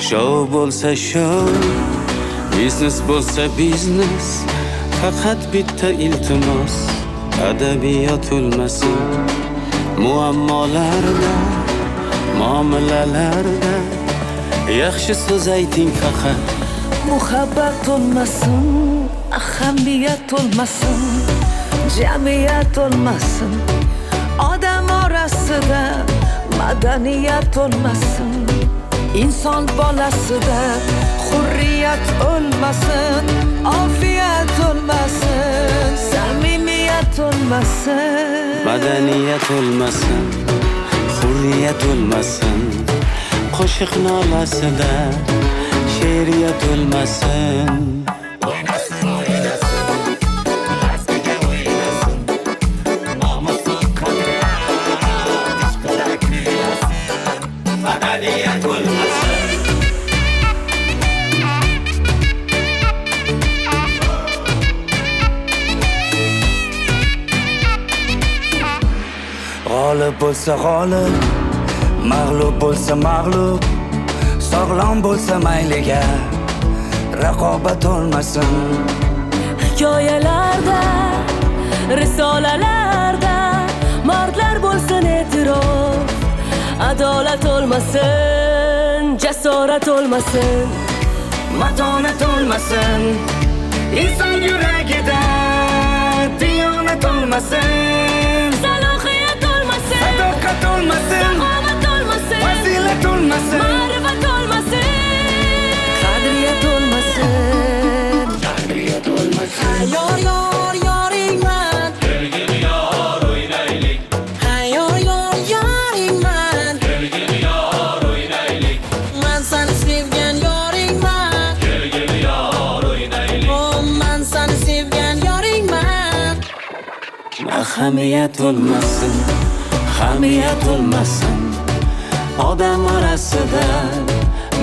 Show bo'lsa show, biznes bo'lsa biznes. Faqat bitta iltimos, adabiyot o'lmasin. Muammolarda, muomalalarda yaxshi so'z ayting faqat. Muhabbat o'lmasin, ahamiyat o'lmasin, jamiyat o'lmasin. Odam orasida madaniyat o'lmasin. Inson bolasida hurriyat o'lmasin, ofiyat o'lmasin, samimiyat o'lmasin. Madaniyat o'lmasin, hurriyat o'lmasin. Qo'shiq nolasida she'riyat o'lmasin. Madaniyat o'lmasin. G'olib bo'lsa g'olib, mag'lub bo'lsa mag'lub, sog'lom bo'lsa mayliga raqobat o'lmasin. Hikoyalarda, risolalarda mardlar bo'lsin e'tirof. Adolat o'lmasin, jasorat o'lmasin, Matonat o'lmasin, inson yuragida diyonat o'lmasin. salohiyat o'lmasin, Sadoqat o'lmasin, saxovat o'lmasin, fazilat o'lmasin, ma'rifat o'lmasin, qadriyat o'lmasin. qadriyat o'lmasin. Yor yor yoringman, Birga yor o'ynaylik. yor yor yoringman, Birga yor o'ynaylik. men seni sevgan yoringman, Birga yor o'ynaylik. oh men seni sevgan yoringman. Ahamiyat o'lmasin, hamiyat o'lmasin. Odam orasida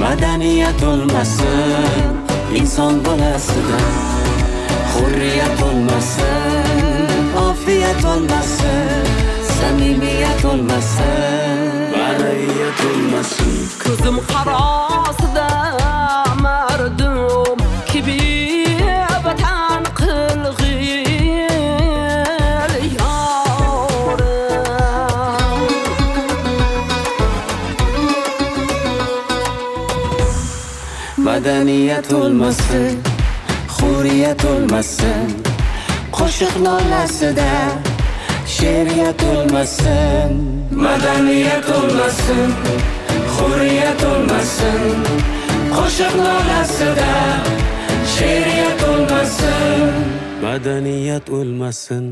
madaniyat o'lmasin. Inson bolasida hurriyat o'lmasin, ofiyat o'lmasin, samimiyat o'lmasin, ma'naviyat o'lmasin. Ko'zim qarosida mardum kibi vatan qilg'il yorim. Madaniyat o'lmasin, hurriyat o'lmasin. Qo'shiq nolasida she'riyat o'lmasin. Madaniyat o'lmasin, hurriyat o'lmasin. Qo'shiq nolasida she'riyat o'lmasin. Madaniyat o'lmasin.